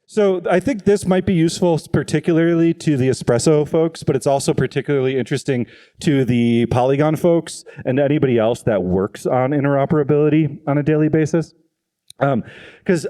So I think this might be useful particularly to the Espresso folks, but it's also particularly interesting to the Polygon folks and anybody else that works on interoperability on a daily basis. Because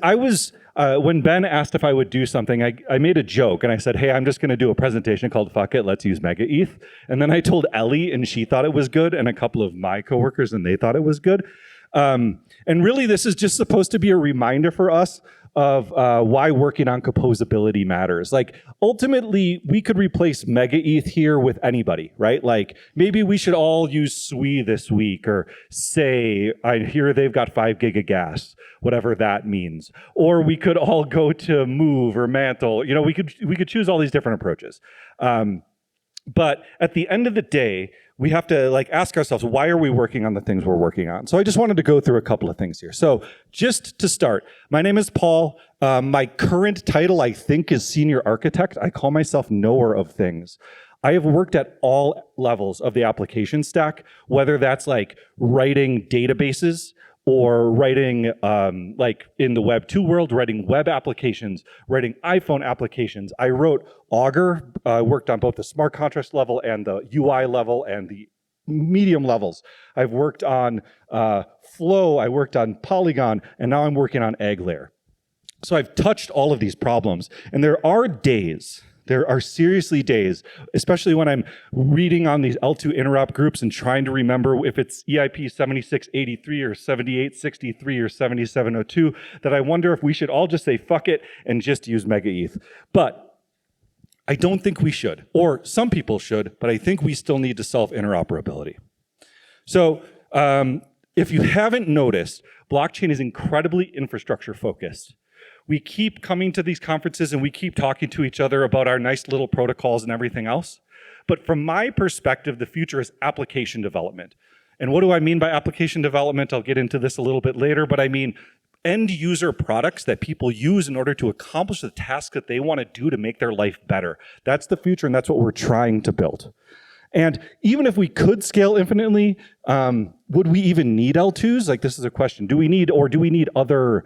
when Ben asked if I would do something, I made a joke and I said, hey, I'm just gonna do a presentation called Fuck It, Let's Use MegaETH. And then I told Ellie and she thought it was good, and a couple of my coworkers and they thought it was good. And really this is just supposed to be a reminder for us of why working on composability matters. Like, ultimately, we could replace MegaETH here with anybody, right? Like, maybe we should all use SWE this week, or say, I hear they've got 5 gig of gas, whatever that means. Or we could all go to Move or Mantle. You know, we could choose all these different approaches. But at the end of the day, we have to ask ourselves, why are we working on the things we're working on? So I just wanted to go through a couple of things here. So just to start, my name is Paul. My current title, I think, is Senior Architect. I call myself knower of things. I have worked at all levels of the application stack, whether that's like writing databases, or writing, in the Web 2 world, writing web applications, writing iPhone applications. I wrote Augur, worked on both the smart contract level and the UI level and the medium levels. I've worked on Flow, I worked on Polygon, and now I'm working on Egg Layer. So I've touched all of these problems, and there are seriously days, especially when I'm reading on these L2 interop groups and trying to remember if it's EIP 7683 or 7863 or 7702, that I wonder if we should all just say fuck it and just use MegaETH. But I don't think we should, or some people should, but I think we still need to solve interoperability. So if you haven't noticed, blockchain is incredibly infrastructure focused. We keep coming to these conferences and we keep talking to each other about our nice little protocols and everything else. But from my perspective, the future is application development. And what do I mean by application development? I'll get into this a little bit later, but I mean end user products that people use in order to accomplish the task that they want to do to make their life better. That's the future, and that's what we're trying to build. And even if we could scale infinitely, would we even need L2s? Like, this is a question. Do we need other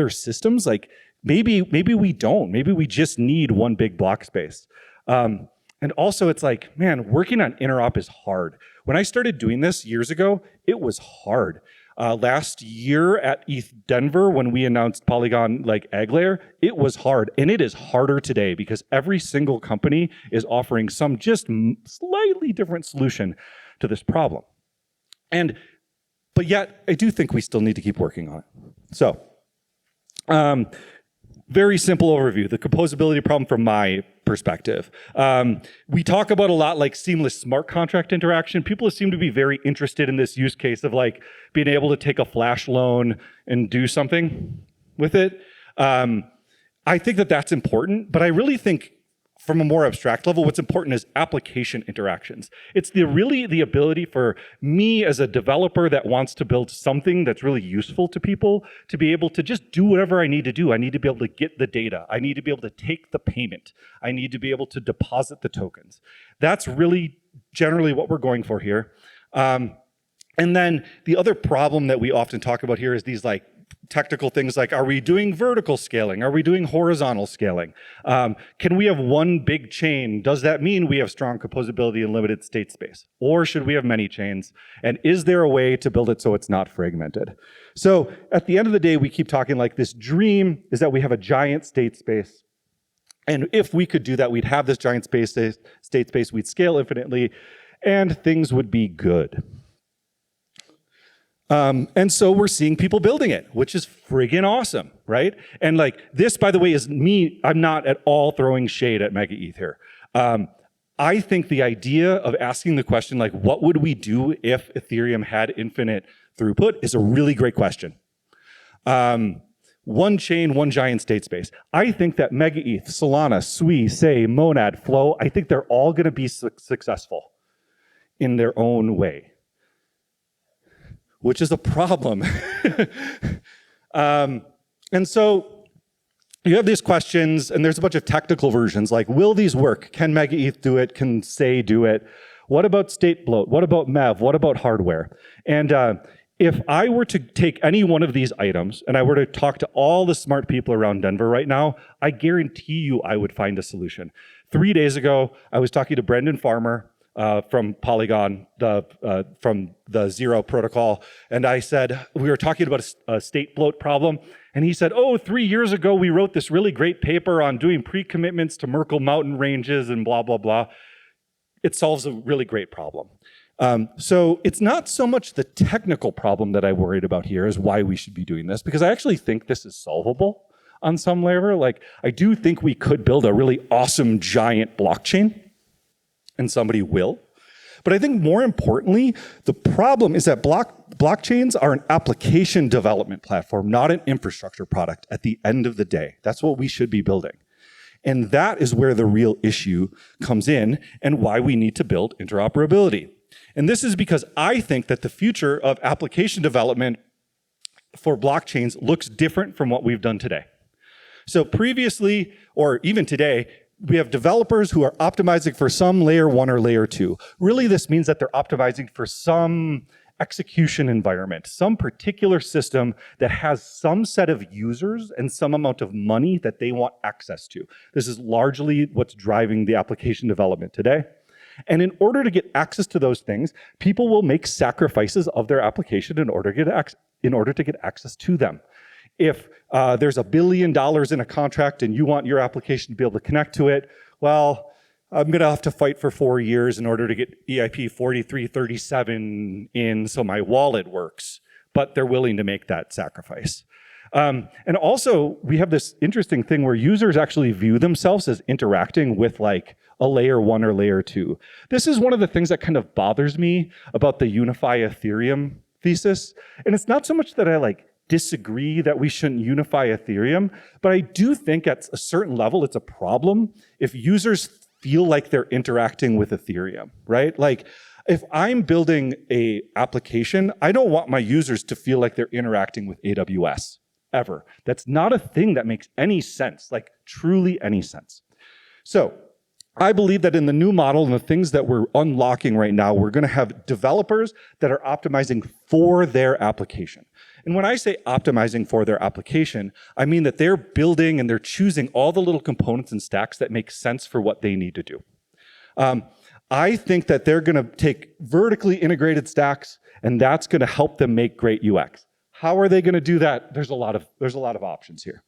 systems? Like, maybe we don't. Maybe we just need one big block space. And also, it's like, man, working on interop is hard. When I started doing this years ago, it was hard. Last year at ETHDenver, when we announced Polygon Egg Layer, it was hard, and it is harder today because every single company is offering some just slightly different solution to this problem. But yet, I do think we still need to keep working on it. So, very simple overview, the composability problem from my perspective. We talk about a lot like seamless smart contract interaction. People seem to be very interested in this use case of being able to take a flash loan and do something with it. I think that that's important, but I really think from a more abstract level, what's important is application interactions. It's really the ability for me as a developer that wants to build something that's really useful to people to be able to just do whatever I need to do. I need to be able to get the data. I need to be able to take the payment. I need to be able to deposit the tokens. That's really generally what we're going for here. And then the other problem that we often talk about here is these technical things like, are we doing vertical scaling? Are we doing horizontal scaling? Can we have one big chain? Does that mean we have strong composability and limited state space? Or should we have many chains? And is there a way to build it so it's not fragmented? So at the end of the day, we keep talking this dream is that we have a giant state space. And if we could do that, we'd have this giant state space, we'd scale infinitely, and things would be good. And so we're seeing people building it, which is friggin' awesome, right? And this, by the way, is me. I'm not at all throwing shade at MegaETH here. I think the idea of asking the question, what would we do if Ethereum had infinite throughput is a really great question. One chain, one giant state space. I think that MegaETH, Solana, SWE, Sei, Monad, Flow, I think they're all gonna be successful in their own way, which is a problem. And so you have these questions, and there's a bunch of technical versions, will these work? Can MegaETH do it? Can Sei do it? What about state bloat? What about MEV? What about hardware? And If I were to take any one of these items and I were to talk to all the smart people around Denver right now, I guarantee you I would find a solution. 3 days ago, I was talking to Brendan Farmer from Polygon, from the Zero protocol, and I said, we were talking about a state bloat problem, and he said, oh, 3 years ago we wrote this really great paper on doing pre-commitments to Merkle mountain ranges and blah, blah, blah. It solves a really great problem. So it's not so much the technical problem that I worried about here as why we should be doing this, because I actually think this is solvable on some level. Like, I do think we could build a really awesome giant blockchain, and somebody will. But I think more importantly, the problem is that blockchains are an application development platform, not an infrastructure product at the end of the day. That's what we should be building. And that is where the real issue comes in and why we need to build interoperability. And this is because I think that the future of application development for blockchains looks different from what we've done today. So previously, or even today, we have developers who are optimizing for some layer 1 or layer 2. Really, this means that they're optimizing for some execution environment, some particular system that has some set of users and some amount of money that they want access to. This is largely what's driving the application development today. And in order to get access to those things, people will make sacrifices of their application in order to get access to them. If there's $1 billion in a contract and you want your application to be able to connect to it, well, I'm gonna have to fight for 4 years in order to get EIP 4337 in so my wallet works, but they're willing to make that sacrifice. And also, we have this interesting thing where users actually view themselves as interacting with like a layer 1 or layer 2. This is one of the things that kind of bothers me about the unify Ethereum thesis. And it's not so much that I disagree that we shouldn't unify Ethereum, but I do think at a certain level it's a problem if users feel like they're interacting with Ethereum, right? Like, if I'm building a application, I don't want my users to feel like they're interacting with AWS, ever. That's not a thing that makes any sense, like truly any sense. So I believe that in the new model and the things that we're unlocking right now, we're gonna have developers that are optimizing for their application. And when I say optimizing for their application, I mean that they're building and they're choosing all the little components and stacks that make sense for what they need to do. I think that they're gonna take vertically integrated stacks, and that's gonna help them make great UX. How are they gonna do that? There's a lot of options here.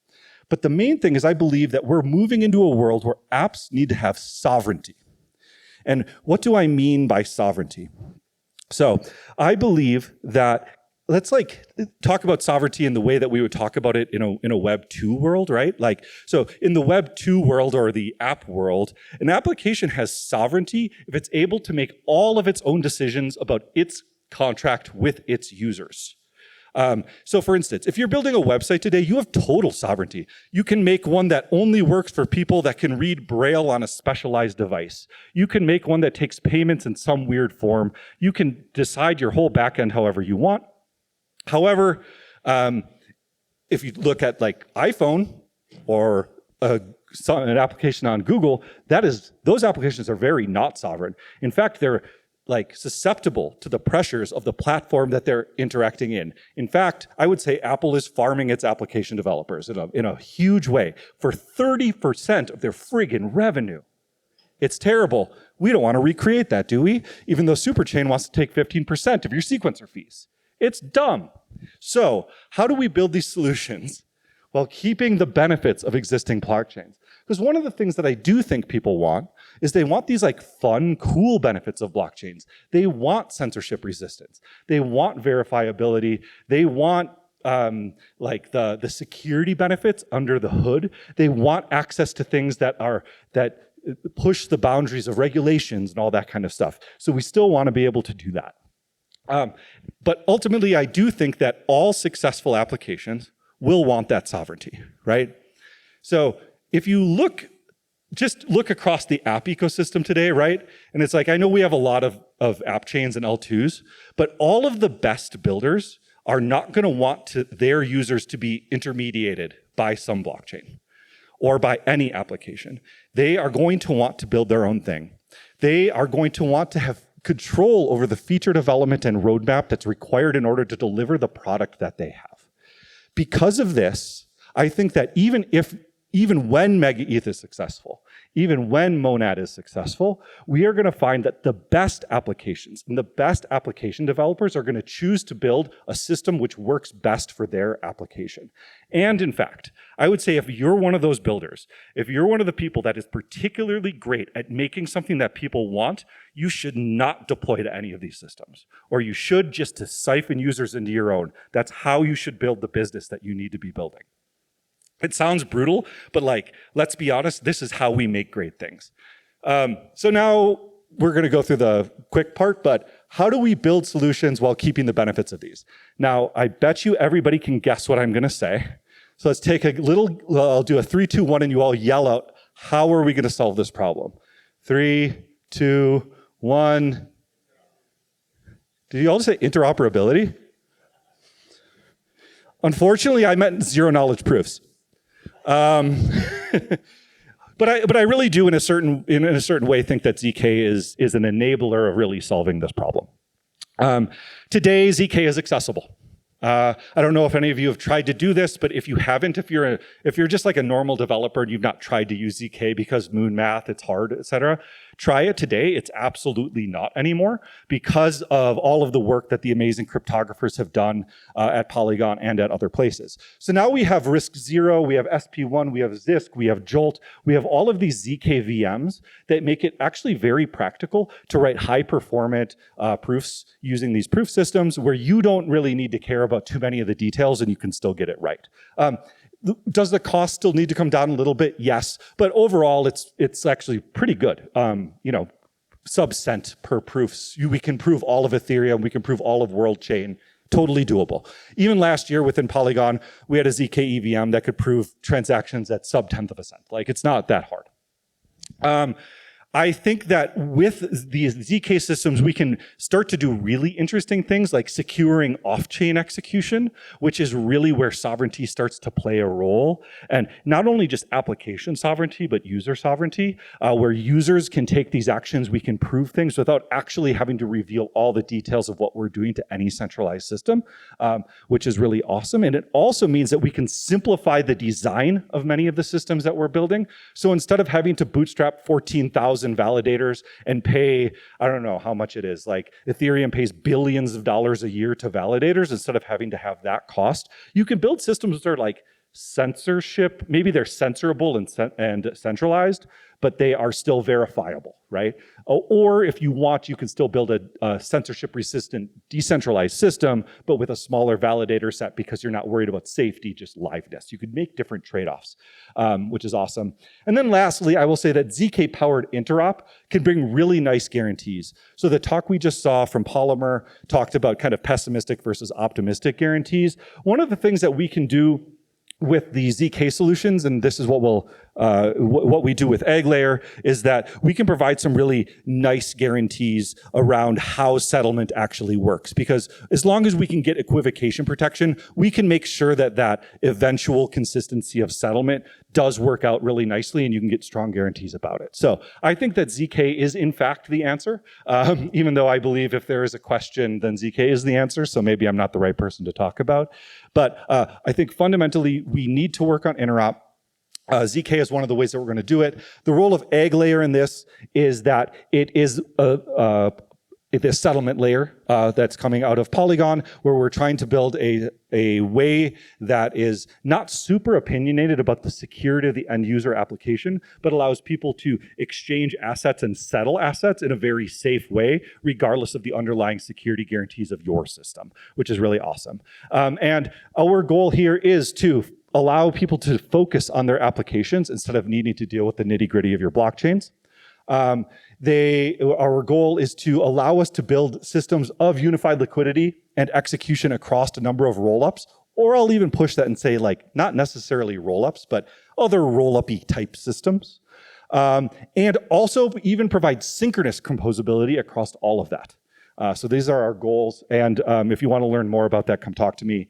But the main thing is I believe that we're moving into a world where apps need to have sovereignty. And what do I mean by sovereignty? So I believe that, let's talk about sovereignty in the way that we would talk about it in a Web 2 world, right? So in the Web 2 world or the app world, an application has sovereignty if it's able to make all of its own decisions about its contract with its users. So for instance, if you're building a website today, you have total sovereignty. You can make one that only works for people that can read Braille on a specialized device. You can make one that takes payments in some weird form. You can decide your whole backend however you want. However, if you look at iPhone or an application on Google, those applications are very not sovereign. In fact, they're susceptible to the pressures of the platform that they're interacting in. In fact, I would say Apple is farming its application developers in a huge way for 30% of their friggin' revenue. It's terrible. We don't want to recreate that, do we? Even though Superchain wants to take 15% of your sequencer fees. It's dumb. So how do we build these solutions while keeping the benefits of existing blockchains? Because one of the things that I do think people want is they want these fun, cool benefits of blockchains. They want censorship resistance. They want verifiability. They want the security benefits under the hood. They want access to things that push the boundaries of regulations and all that kind of stuff. So we still want to be able to do that. But ultimately, I do think that all successful applications will want that sovereignty, right? So if you just look across the app ecosystem today, right? And it's I know we have a lot of app chains and L2s, but all of the best builders are not gonna want their users to be intermediated by some blockchain or by any application. They are going to want to build their own thing. They are going to want to have control over the feature development and roadmap that's required in order to deliver the product that they have. Because of this, I think that even when MegaETH is successful, even when Monad is successful, we are going to find that the best applications and the best application developers are going to choose to build a system which works best for their application. And in fact, I would say if you're one of those builders, if you're one of the people that is particularly great at making something that people want, you should not deploy to any of these systems, or you should just to siphon users into your own. That's how you should build the business that you need to be building. It sounds brutal, but like, let's be honest, this is how we make great things. So now we're gonna go through the quick part, but how do we build solutions while keeping the benefits of these? Now, I bet you everybody can guess what I'm gonna say. So let's take a little, I'll do a 3, 2, 1, and you all yell out, how are we gonna solve this problem? 3, 2, 1. Did you all just say interoperability? Unfortunately, I meant zero knowledge proofs. But I really do in a certain way think that ZK is an enabler of really solving this problem. Today, ZK is accessible. I don't know if any of you have tried to do this, but if you haven't, if you're just like a normal developer and you've not tried to use ZK because Moon Math, it's hard, etc., try it today. It's absolutely not anymore because of all of the work that the amazing cryptographers have done at Polygon and at other places. So now we have RISC-0, we have SP1, we have ZISC, we have Jolt, we have all of these ZK VMs that make it actually very practical to write high-performant proofs using these proof systems where you don't really need to care about too many of the details and you can still get it right. Does the cost still need to come down a little bit? Yes, but overall it's actually pretty good. You know, sub-cent per proofs. We can prove all of Ethereum, we can prove all of World Chain, totally doable. Even last year within Polygon, we had a ZK EVM that could prove transactions at sub-tenth of a cent. Like, it's not that hard. I think that with these ZK systems, we can start to do really interesting things like securing off-chain execution, which is really where sovereignty starts to play a role. And not only just application sovereignty, but user sovereignty, where users can take these actions, we can prove things without actually having to reveal all the details of what we're doing to any centralized system, which is really awesome. And it also means that we can simplify the design of many of the systems that we're building. So instead of having to bootstrap 14,000 validators and pay, I don't know how much it is, like Ethereum pays billions of dollars a year to validators, instead of having to have that cost, you can build systems that are like censorship, maybe they're censorable and centralized, but they are still verifiable, right? Or if you want, you can still build a censorship-resistant decentralized system, but with a smaller validator set because you're not worried about safety, just liveness. You could make different trade-offs, which is awesome. And then lastly, I will say that ZK-powered interop can bring really nice guarantees. So the talk we just saw from Polymer talked about kind of pessimistic versus optimistic guarantees. One of the things that we can do with the ZK solutions, and this is what we do with EggLayer, is that we can provide some really nice guarantees around how settlement actually works. Because as long as we can get equivocation protection, we can make sure that that eventual consistency of settlement does work out really nicely, and you can get strong guarantees about it. So I think that ZK is in fact the answer, even though I believe if there is a question, then ZK is the answer, so maybe I'm not the right person to talk about. But I think fundamentally, we need to work on interop. ZK is one of the ways that we're going to do it. The role of EggLayer in this is that it is this settlement layer that's coming out of Polygon, where we're trying to build a way that is not super opinionated about the security of the end user application, but allows people to exchange assets and settle assets in a very safe way, regardless of the underlying security guarantees of your system, which is really awesome. And our goal here is to allow people to focus on their applications instead of needing to deal with the nitty-gritty of your blockchains. Our goal is to allow us to build systems of unified liquidity and execution across a number of rollups, or I'll even push that and say, like, not necessarily rollups, but other roll-up-y type systems. And also even provide synchronous composability across all of that. So these are our goals, and if you want to learn more about that, come talk to me.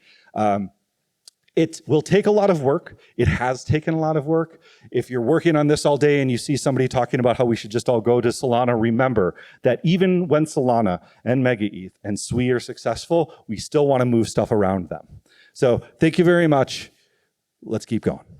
It will take a lot of work. It has taken a lot of work. If you're working on this all day and you see somebody talking about how we should just all go to Solana, remember that even when Solana and MegaETH and SWI are successful, we still want to move stuff around them. So thank you very much. Let's keep going.